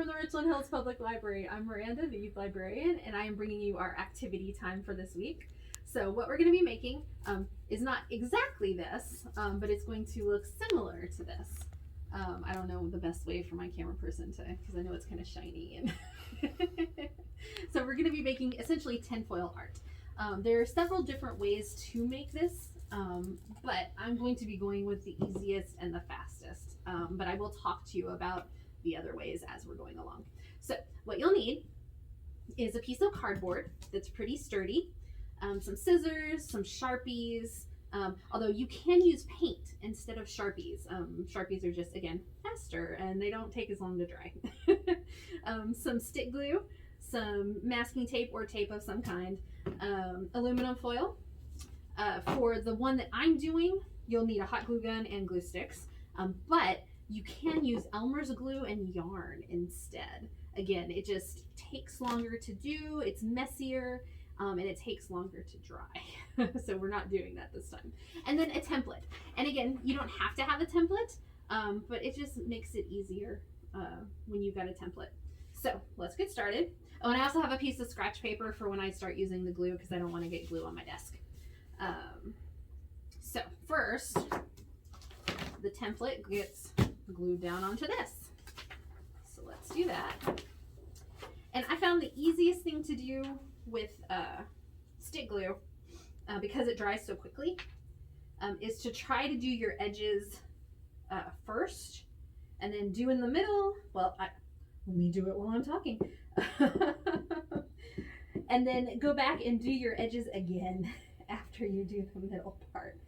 the Richland Hills Public Library. I'm Miranda, the youth librarian, and I am bringing you our activity time for this week. So what we're going to be making is not exactly this, but it's going to look similar to this. I don't know the best way for my camera person to, because I know it's kind of shiny. And so we're going to be making essentially tinfoil art. There are several different ways to make this, but I'm going to be going with the easiest and the fastest. But I will talk to you about the other ways as we're going along. So what you'll need is a piece of cardboard that's pretty sturdy, some scissors, some Sharpies, although you can use paint instead of Sharpies. Sharpies are just, again, faster and they don't take as long to dry. Some stick glue, some masking tape or tape of some kind, aluminum foil. For the one that I'm doing, you'll need a hot glue gun and glue sticks, but you can use Elmer's glue and yarn instead. Again, it just takes longer to do, it's messier, and it takes longer to dry. So we're not doing that this time. And then a template. And again, you don't have to have a template, but it just makes it easier when you've got a template. So let's get started. Oh, and I also have a piece of scratch paper for when I start using the glue because I don't want to get glue on my desk. So first, the template gets glued down onto this. So let's do that. And I found the easiest thing to do with stick glue, because it dries so quickly, is to try to do your edges first and then do in the middle. Well, let me do it while I'm talking. And then go back and do your edges again after you do the middle part,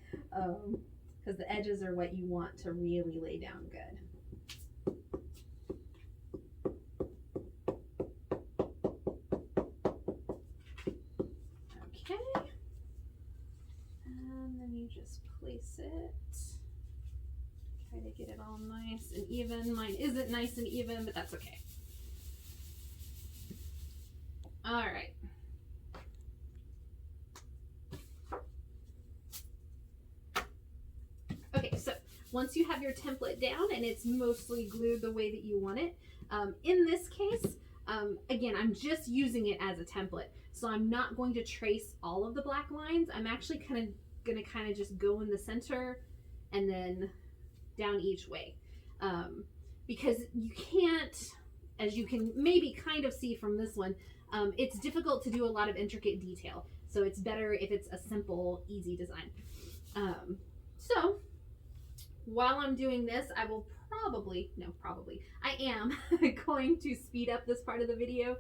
because the edges are what you want to really lay down good. Okay, and then you just place it, try to get it all nice and even. Mine isn't nice and even, but that's okay. All right. Okay, so once you have your template down and it's mostly glued the way that you want it, in this case, again, I'm just using it as a template. So I'm not going to trace all of the black lines. I'm actually going to just go in the center and then down each way. Because you can't, as you can maybe kind of see from this one, it's difficult to do a lot of intricate detail. So it's better if it's a simple, easy design. So while I'm doing this, I am going to speed up this part of the video.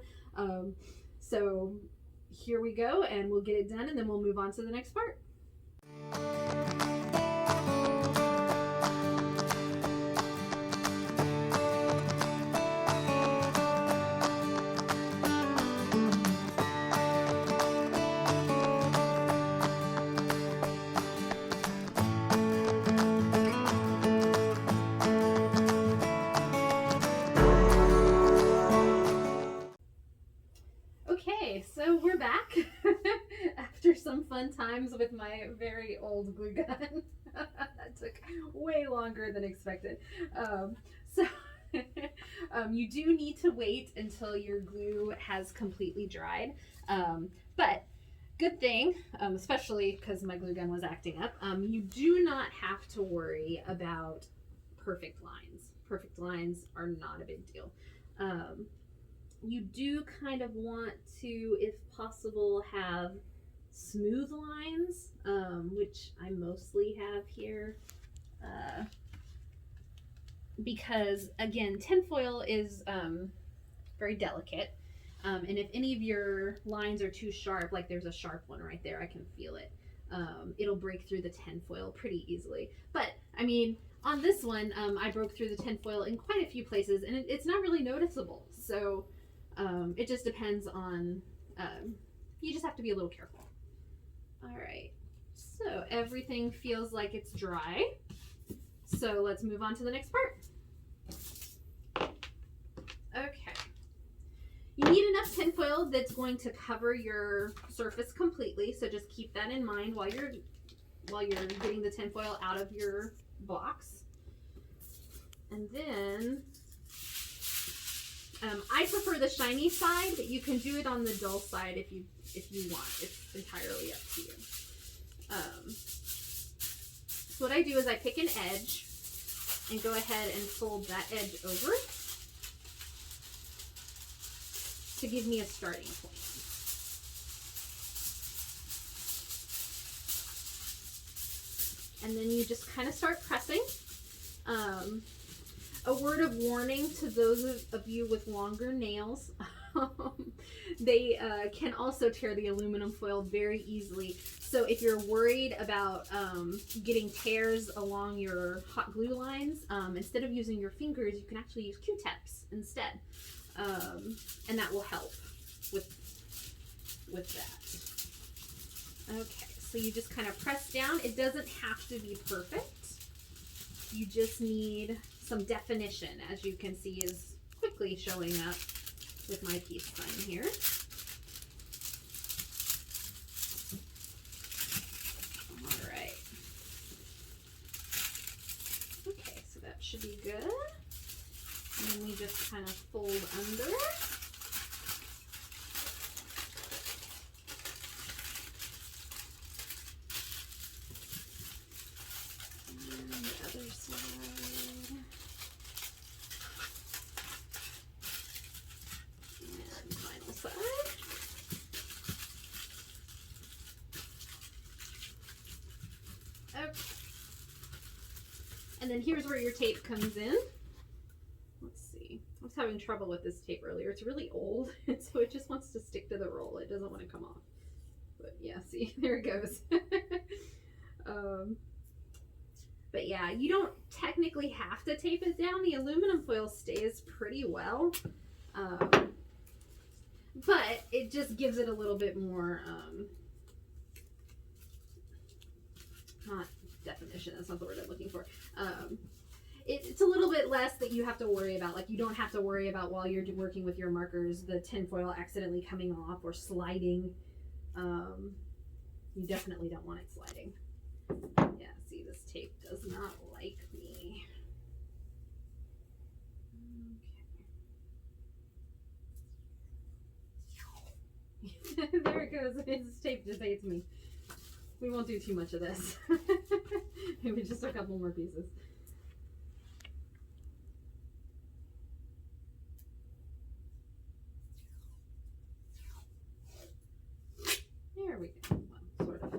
So here we go, and we'll get it done, and then we'll move on to the next part. Okay, so we're back after some fun times with my very old glue gun. That took way longer than expected. You do need to wait until your glue has completely dried. But good thing, especially because my glue gun was acting up, you do not have to worry about perfect lines. Perfect lines are not a big deal. You do kind of want to, if possible, have smooth lines, which I mostly have here, because again, tinfoil is very delicate, and if any of your lines are too sharp, like there's a sharp one right there, I can feel it, it'll break through the tinfoil pretty easily. But I mean, on this one, I broke through the tinfoil in quite a few places, and it's not really noticeable. So it just depends on, you just have to be a little careful. All right, so everything feels like it's dry. So let's move on to the next part. Okay, you need enough tinfoil that's going to cover your surface completely. So just keep that in mind while you're getting the tinfoil out of your box. And then I prefer the shiny side, but you can do it on the dull side if you want. It's entirely up to you. So what I do is I pick an edge and go ahead and fold that edge over to give me a starting point. And then you just kind of start pressing. A word of warning to those of you with longer nails. They can also tear the aluminum foil very easily. So if you're worried about getting tears along your hot glue lines, instead of using your fingers, you can actually use Q-tips instead. And that will help with that. Okay, so you just kind of press down. It doesn't have to be perfect. You just need some definition, as you can see is quickly showing up with my peace sign here. All right. Okay, so that should be good. And then we just kind of fold under. And the other side. And final side. Okay. And then here's where your tape comes in. Let's see. I was having trouble with this tape earlier. It's really old, and so it just wants to stick to the roll. It doesn't want to come off. But yeah, see, there it goes. But yeah, you don't technically have to tape it down. The aluminum foil stays pretty well. But it just gives it a little bit more, not definition, that's not the word I'm looking for. It's a little bit less that you have to worry about. Like, you don't have to worry about, while you're working with your markers, the tinfoil accidentally coming off or sliding. You definitely don't want it sliding. Yeah, see, this tape does not like me. Okay. There it goes. This tape just hates me. We won't do too much of this. Maybe just a couple more pieces. There we go. Well, sort of.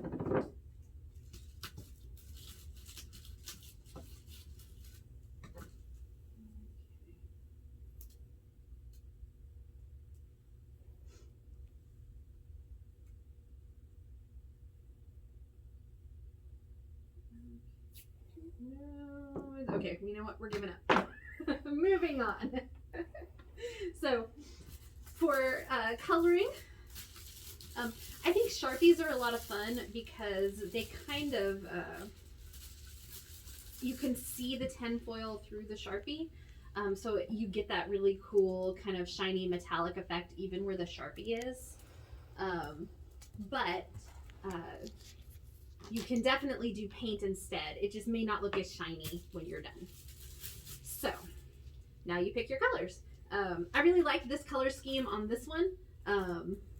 No. Okay, you know what? We're giving up. Moving on. So, for coloring, I think Sharpies are a lot of fun because they kind of, you can see the tinfoil through the Sharpie. So you get that really cool kind of shiny metallic effect even where the Sharpie is. But you can definitely do paint instead. It just may not look as shiny when you're done. So now you pick your colors. I really like this color scheme on this one.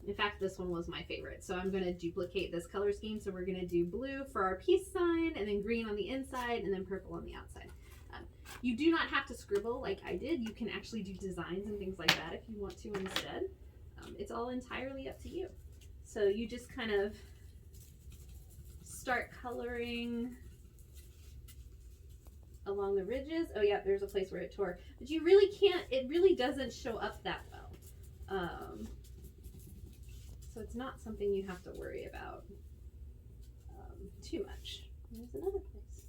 In fact, this one was my favorite. So I'm going to duplicate this color scheme. So we're going to do blue for our peace sign, and then green on the inside, and then purple on the outside. You do not have to scribble like I did. You can actually do designs and things like that if you want to instead. It's all entirely up to you. So you just kind of start coloring along the ridges. Oh yeah, there's a place where it tore. But you really can't, it really doesn't show up that well. So it's not something you have to worry about too much. There's another place.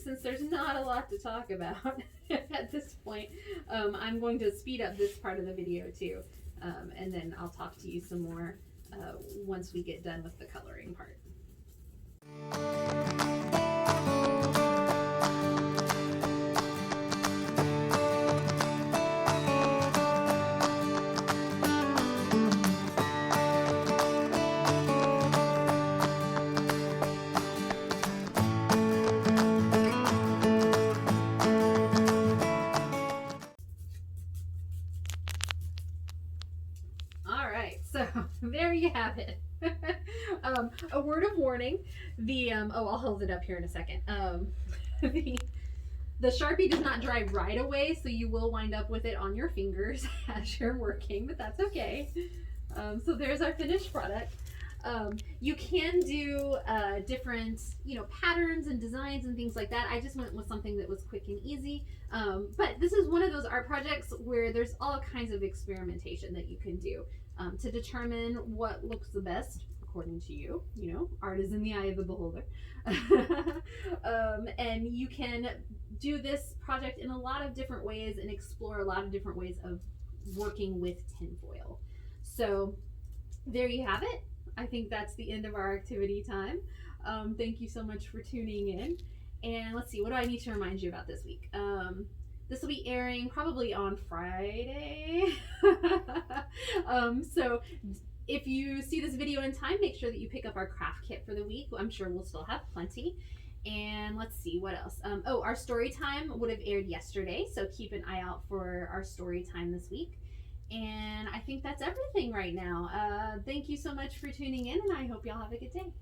Since there's not a lot to talk about at this point, I'm going to speed up this part of the video too, and then I'll talk to you some more once we get done with the coloring part. have it. A word of warning, I'll hold it up here in a second. The Sharpie does not dry right away, so you will wind up with it on your fingers as you're working, but that's okay. So there's our finished product. You can do different, patterns and designs and things like that. I just went with something that was quick and easy. But this is one of those art projects where there's all kinds of experimentation that you can do to determine what looks the best according to you. Art is in the eye of the beholder. And you can do this project in a lot of different ways and explore a lot of different ways of working with tinfoil. So there you have it. I think that's the end of our activity time. Thank you so much for tuning in. And let's see, what do I need to remind you about this week? This will be airing probably on Friday. So if you see this video in time, make sure that you pick up our craft kit for the week. I'm sure we'll still have plenty. And let's see, what else? Our story time would have aired yesterday, so keep an eye out for our story time this week. And I think that's everything right now. Thank you so much for tuning in, and I hope y'all have a good day.